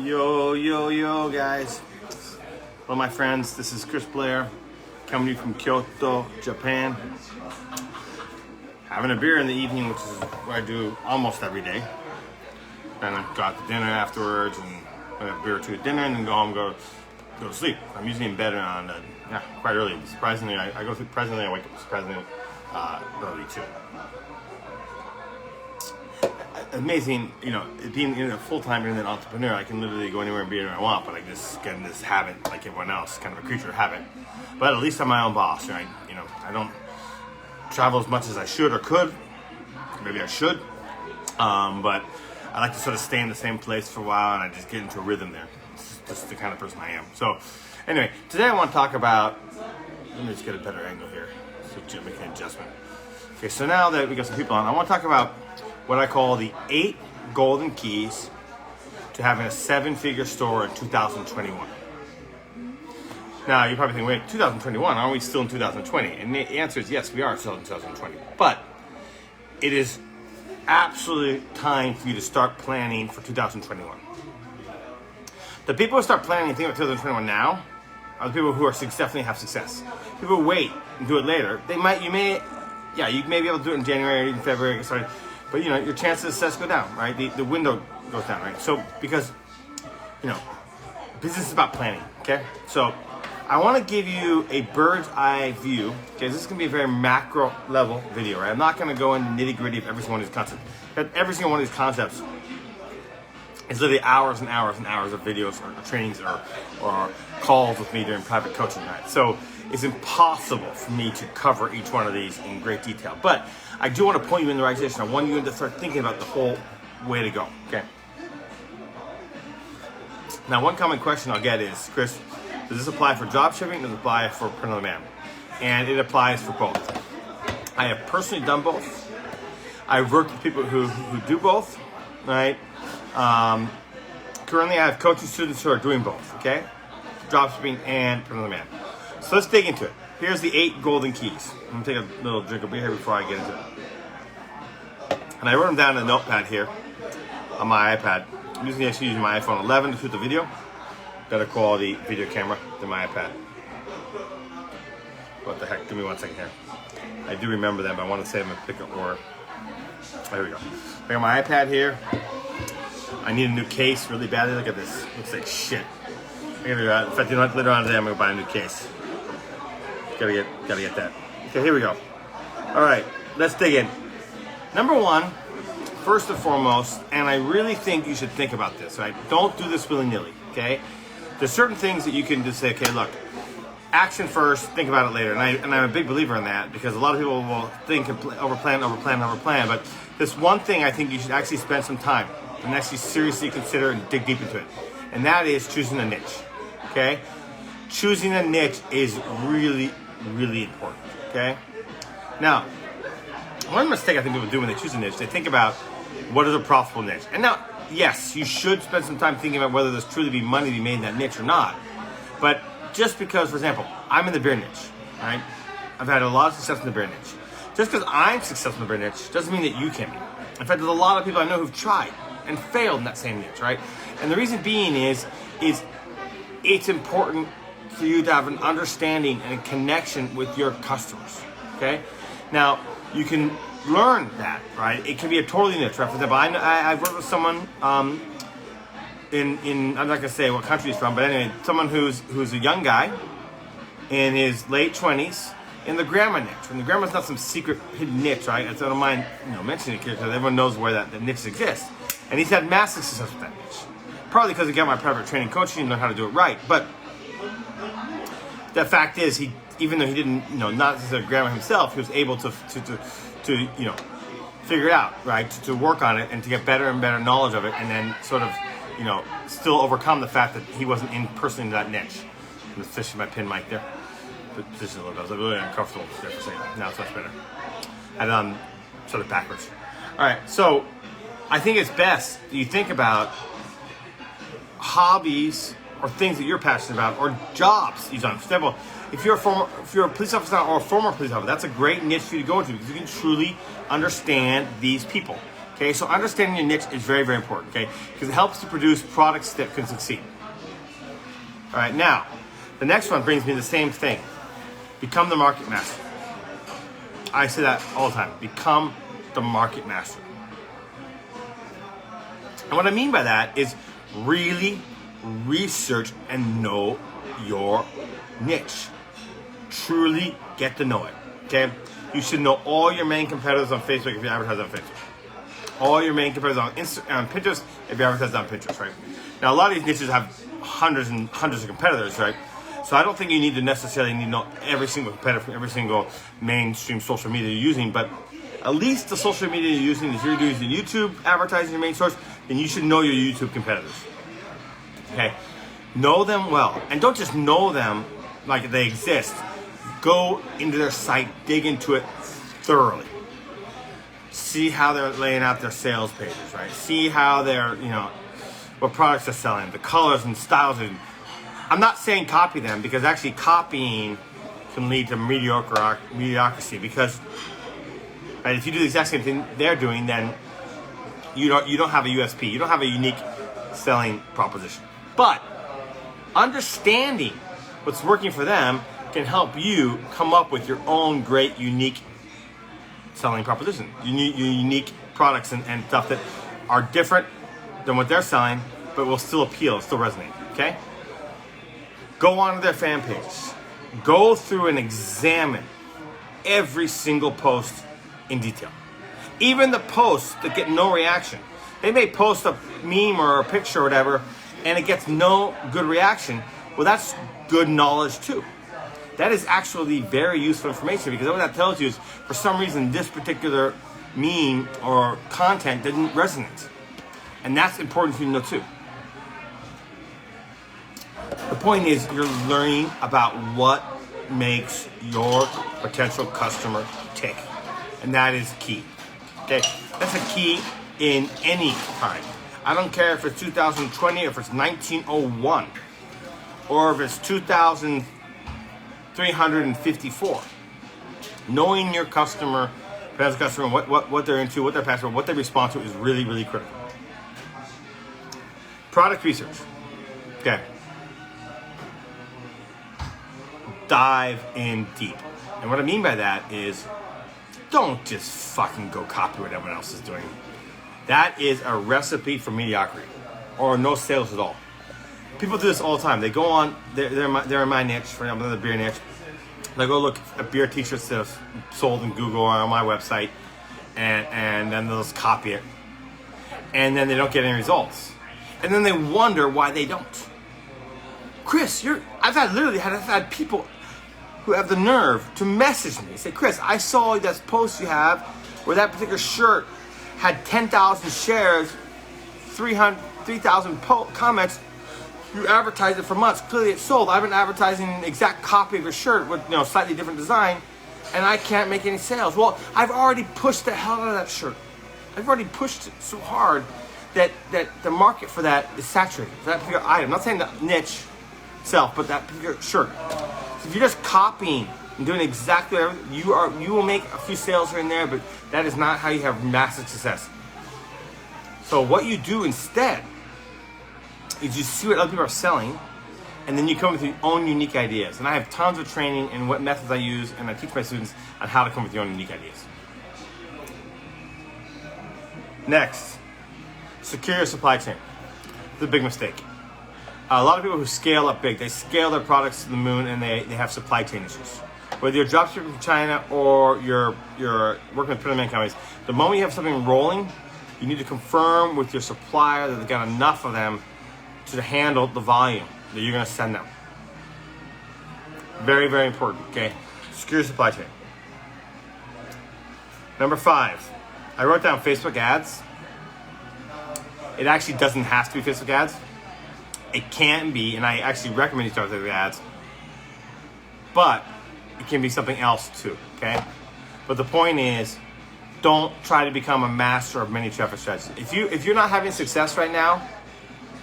Yo, guys. One of my friends, this is Chris Blair, coming to you from Kyoto, Japan. Having a beer in the evening, which is what I do almost every day. Then I go out to dinner afterwards and have a beer or two at dinner and then go home and go to sleep. I'm usually in bed around quite early. Surprisingly, I wake up surprisingly early too. Amazing, being a full-time internet entrepreneur, I can literally go anywhere and be anywhere I want, but I just get in this habit, like everyone else, kind of a creature of habit. But at least I'm my own boss, right? I don't travel as much as I should or could. Maybe I should. But I like to sort of stay in the same place for a while, and I just get into a rhythm there. It's just the kind of person I am. So, anyway, today I want to talk about, let me just get a better angle here, so make an adjustment. Okay, so now that we got some people on, I want to talk about what I call the 8 golden keys to having a 7-figure store in 2021. Now, you're probably thinking, wait, 2021? Aren't we still in 2020? And the answer is yes, we are still in 2020. But it is absolutely time for you to start planning for 2021. The people who start planning and think about 2021 now are the people who definitely have success. People who wait and do it later, you may be able to do it in January or even February, but your chances of success go down, right? The window goes down, right? So because business is about planning, okay? So I want to give you a bird's eye view. Okay, this is going to be a very macro level video, right? I'm not going to go into nitty gritty of every single one of these concepts. But every single one of these concepts is literally hours and hours and hours of videos or trainings or calls with me during private coaching, right? So it's impossible for me to cover each one of these in great detail. But I do want to point you in the right direction. I want you to start thinking about the whole way to go, okay? Now, one common question I'll get is, Chris, does this apply for drop shipping or does it apply for print on demand? And it applies for both. I have personally done both. I've worked with people who do both, right? Currently, I have coaching students who are doing both, okay? Drop shipping and print on demand. So let's dig into it. Here's the 8 golden keys. I'm going to take a little drink of beer here before I get into it. And I wrote them down in a notepad here on my iPad. I'm actually using my iPhone 11 to shoot the video. Better quality video camera than my iPad. What the heck? Give me 1 second here. I do remember them, but I want to save them and pick up more. There we go. I got my iPad here. I need a new case really badly. Look at this. Looks like shit. In fact, later on today I'm going to buy a new case. Gotta get that. Okay, here we go. All right, let's dig in. Number 1, first and foremost, and I really think you should think about this, right? Don't do this willy-nilly, okay? There's certain things that you can just say, okay, look, action first, think about it later. And I'm a big believer in that because a lot of people will think and overplan. But this one thing I think you should actually spend some time and actually seriously consider and dig deep into it. And that is choosing a niche, okay? Choosing a niche is really, really important, okay? Now, one mistake I think people do when they choose a niche, they think about what is a profitable niche. And now, yes, you should spend some time thinking about whether there's truly be money to be made in that niche or not. But just because, for example, I'm in the beer niche, right? I've had a lot of success in the beer niche. Just because I'm successful in the beer niche doesn't mean that you can be. In fact, there's a lot of people I know who've tried and failed in that same niche, right? And the reason being is it's important for you to have an understanding and a connection with your customers, okay? Now, you can learn that, right? It can be a totally niche, right? For example, I've worked with someone in I'm not gonna say what country he's from, but anyway, someone who's a young guy in his late 20s in the grandma niche. And the grandma's not some secret hidden niche, right? I don't mind mentioning it here because everyone knows where that niche exists. And he's had massive success with that niche. Probably because he got my private training coaching and learned how to do it right. But the fact is, even though he didn't, not necessarily grandma himself, he was able to figure it out, right? To work on it and to get better and better knowledge of it, and then sort of, still overcome the fact that he wasn't personally in that niche. I'm just fishing my pin mic there. Position a little bit. I was really uncomfortable there for a second. Now it's much better. And sort of backwards. All right, so I think it's best that you think about hobbies or things that you're passionate about, or jobs you've done. For example, if you're a police officer or a former police officer, that's a great niche for you to go into because you can truly understand these people. Okay, so understanding your niche is very, very important, okay? Because it helps to produce products that can succeed. All right, now, the next one brings me the same thing. Become the market master. I say that all the time. Become the market master. And what I mean by that is really research and know your niche. Truly get to know it, okay? You should know all your main competitors on Facebook if you advertise on Facebook. All your main competitors on Pinterest if you advertise on Pinterest, right? Now, a lot of these niches have hundreds and hundreds of competitors, right? So I don't think you need to necessarily know every single competitor from every single mainstream social media you're using, but at least the social media you're using, if you're using YouTube advertising your main source, then you should know your YouTube competitors. Okay? Know them well. And don't just know them like they exist. Go into their site, dig into it thoroughly. See how they're laying out their sales pages, right? See how they're, what products they're selling, the colors and styles. I'm not saying copy them, because actually copying can lead to mediocrity, because right, if you do the exact same thing they're doing, then you don't have a USP. You don't have a unique selling proposition. But understanding what's working for them can help you come up with your own great, unique selling proposition. Unique products and stuff that are different than what they're selling, but will still appeal, still resonate, okay? Go onto their fan page. Go through and examine every single post in detail. Even the posts that get no reaction. They may post a meme or a picture or whatever, and it gets no good reaction. Well, that's good knowledge too. That is actually very useful information, because what that tells you is, for some reason, this particular meme or content didn't resonate. And that's important for you to know too. The point is, you're learning about what makes your potential customer tick. And that is key. Okay? That's a key in any time. I don't care if it's 2020, if it's 1901, or if it's 2354. Knowing your customer, what they're into, what they're passionate about, what they respond to is really, really critical. Product research. Okay. Dive in deep. And what I mean by that is, don't just fucking go copy what everyone else is doing. That is a recipe for mediocrity, or no sales at all. People do this all the time. They go on, they're in my niche, for example, the beer niche. They go look at beer t-shirts that are sold in Google or on my website, and then they'll just copy it. And then they don't get any results. And then they wonder why they don't. Chris, I've had people who have the nerve to message me. Say, Chris, I saw that post you have where that particular shirt had 10,000 shares, 3,000 comments. You advertised it for months. Clearly it's sold. I've been advertising an exact copy of your shirt with slightly different design, and I can't make any sales. Well, I've already pushed the hell out of that shirt. I've already pushed it so hard that the market for that is saturated, for that particular item. I'm not saying the niche itself, but that particular shirt. So if you're just copying and doing exactly whatever, you will make a few sales here and there, but that is not how you have massive success. So what you do instead is you see what other people are selling, and then you come with your own unique ideas. And I have tons of training in what methods I use, and I teach my students on how to come with your own unique ideas. Next, secure your supply chain. It's a big mistake. A lot of people who scale up big, they scale their products to the moon, and they have supply chain issues. Whether you're dropshipping from China or you're working with middleman companies, the moment you have something rolling, you need to confirm with your supplier that they've got enough of them to handle the volume that you're going to send them. Very, very important, okay? Secure your supply chain. Number 5, I wrote down Facebook ads. It actually doesn't have to be Facebook ads. It can be, and I actually recommend you start with Facebook ads, but it can be something else too, okay? But the point is, don't try to become a master of many traffic strategies. If you're not having success right now,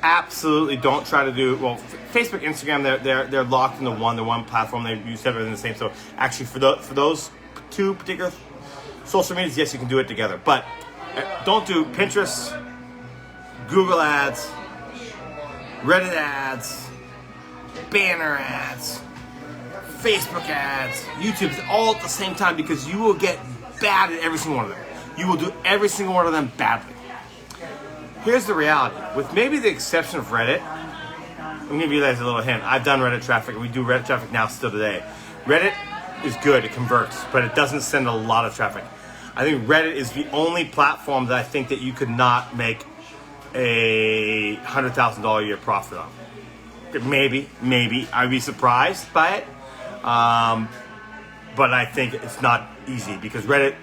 absolutely don't try to do, well, Facebook, Instagram, they're locked into one platform. They use everything the same. So actually for those two particular social medias, yes, you can do it together. But Don't do Pinterest, Google ads, Reddit ads, banner ads, Facebook ads, YouTube, all at the same time, because you will get bad at every single one of them. You will do every single one of them badly. Here's the reality. With maybe the exception of Reddit, I'm going to give you guys a little hint. I've done Reddit traffic, and we do Reddit traffic now still today. Reddit is good, it converts, but it doesn't send a lot of traffic. I think Reddit is the only platform that I think that you could not make a $100,000 a year profit on. Maybe. I'd be surprised by it. But I think it's not easy because Reddit,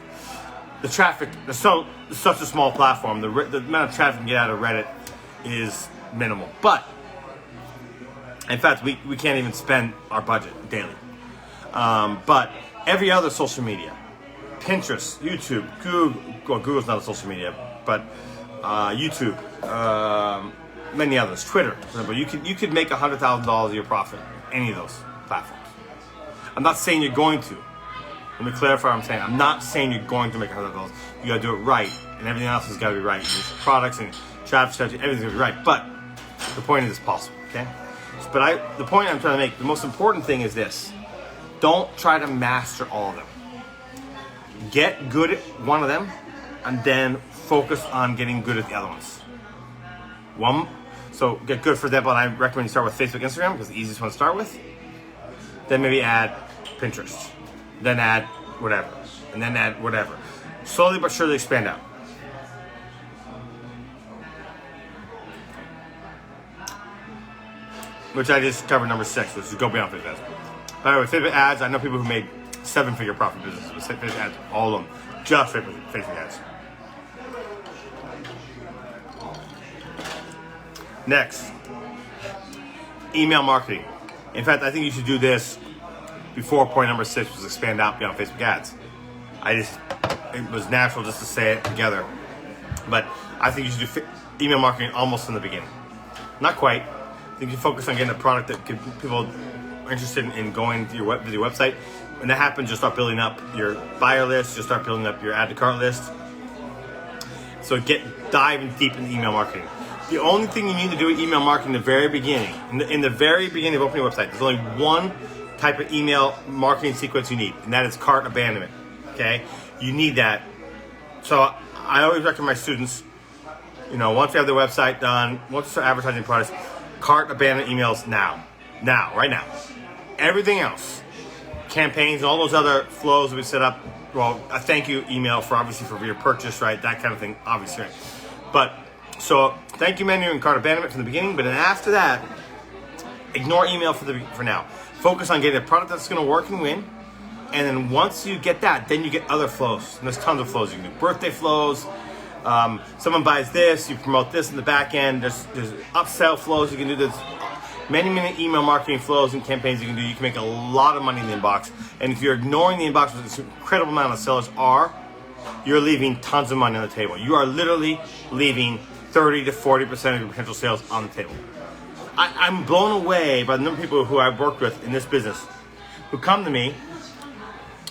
the traffic, it's such a small platform. The amount of traffic you can get out of Reddit is minimal. But, in fact, we can't even spend our budget daily. But every other social media, Pinterest, YouTube, Google, well, Google's not a social media, but YouTube, many others, Twitter, for example, you could make $100,000 a year profit in any of those platforms. I'm not saying you're going to. Let me clarify what I'm saying. I'm not saying you're going to make $100,000. You gotta do it right, and everything else has gotta be right. Your products and traffic strategy, everything's gotta be right. But the point is it's possible, okay? But the point I'm trying to make, the most important thing is this. Don't try to master all of them. Get good at one of them, and then focus on getting good at the other ones. So get good, for example, and I recommend you start with Facebook, Instagram, because it's the easiest one to start with. Then maybe add Pinterest. Then add whatever. And then add whatever. Slowly but surely expand out. Which I just covered number 6, which is go beyond Facebook ads. By the way, Facebook ads, I know people who made 7-figure profit businesses with Facebook ads, all of them, just Facebook ads. Next, email marketing. In fact, I think you should do this before point number 6, was expand out beyond Facebook ads. It was natural just to say it together. But I think you should do email marketing almost from the beginning. Not quite. I think you focus on getting a product that people are interested in going to your website. When that happens, you'll start building up your buyer list, you'll start building up your add to cart list. So diving deep into email marketing. The only thing you need to do with email marketing in the very beginning, in the very beginning of opening a website, there's only one type of email marketing sequence you need, and that is cart abandonment, okay? You need that. So I always recommend my students, once you have their website done, once you start advertising products, cart abandonment emails now, right now. Everything else, campaigns and all those other flows that we set up, well, a thank you email for your purchase, right? That kind of thing, obviously, right? But, so thank you menu and cart abandonment from the beginning, but then after that, ignore email for now. Focus on getting a product that's going to work and win. And then once you get that, then you get other flows. And there's tons of flows. You can do birthday flows. Someone buys this, you promote this in the back end. There's upsell flows. You can do this. Many email marketing flows and campaigns you can do. You can make a lot of money in the inbox. And if you're ignoring the inbox, which this incredible amount of sellers are, you're leaving tons of money on the table. You are literally leaving 30 to 40% of your potential sales on the table. I'm blown away by the number of people who I've worked with in this business who come to me, and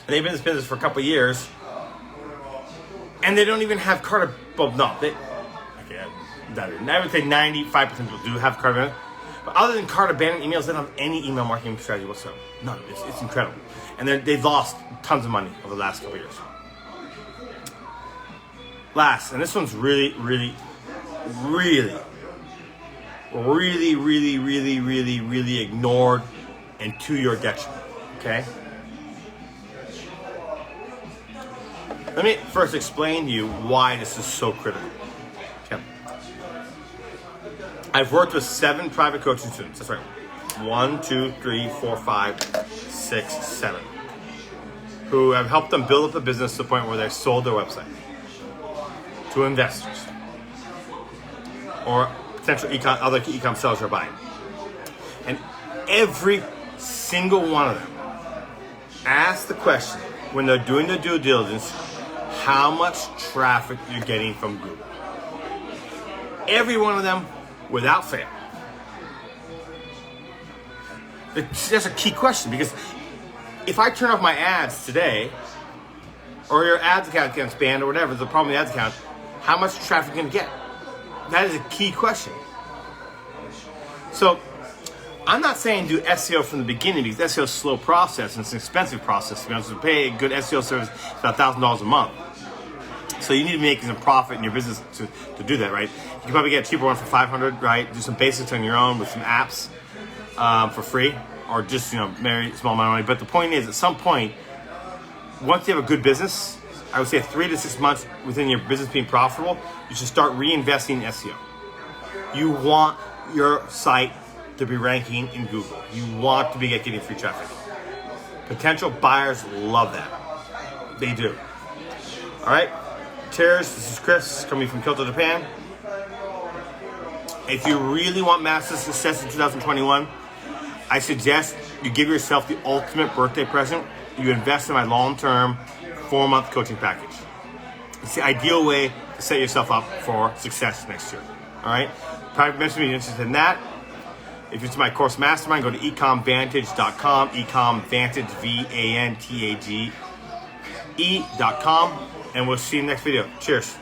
they've been in this business for a couple of years, and they don't even have cart abandonment. I would say 95% of people do have cart abandonment. But other than cart abandonment emails, they don't have any email marketing strategy whatsoever. None. It's incredible. And they've lost tons of money over the last couple of years. Last, and this one's really ignored and to your detriment, okay? Let me first explain to you why this is so critical. Okay. I've worked with 7 private coaching students, that's right. 1, 2, 3, 4, 5, 6, 7. Who have helped them build up a business to the point where they've sold their website to investors or potential other e-com sellers are buying. And every single one of them ask the question when they're doing their due diligence, how much traffic you're getting from Google. Every one of them, without fail. That's a key question, because if I turn off my ads today, or your ads account gets banned or whatever, the problem with the ads account, how much traffic you can get? That is a key question. So I'm not saying do SEO from the beginning because SEO is a slow process and it's an expensive process. To be honest, to pay a good SEO service is about $1,000 a month. So you need to be making some profit in your business to do that, right? You can probably get a cheaper one for $500, right? Do some basics on your own with some apps for free, or just, you know, very small amount of money. But the point is, at some point, once you have a good business, I would say 3 to 6 months within your business being profitable, you should start reinvesting in SEO. You want your site to be ranking in Google. You want to be getting free traffic. Potential buyers love that. They do. All right. Cheers. This is Chris coming from Kyoto, Japan. If you really want massive success in 2021, I suggest you give yourself the ultimate birthday present. You invest in my long-term 4-month coaching package. It's the ideal way to set yourself up for success next year. All right. Private message me if you're interested in that. If you're to my course mastermind, go to ecomvantage.com. Ecomvantage, VANTAGE.com. And we'll see you in the next video. Cheers.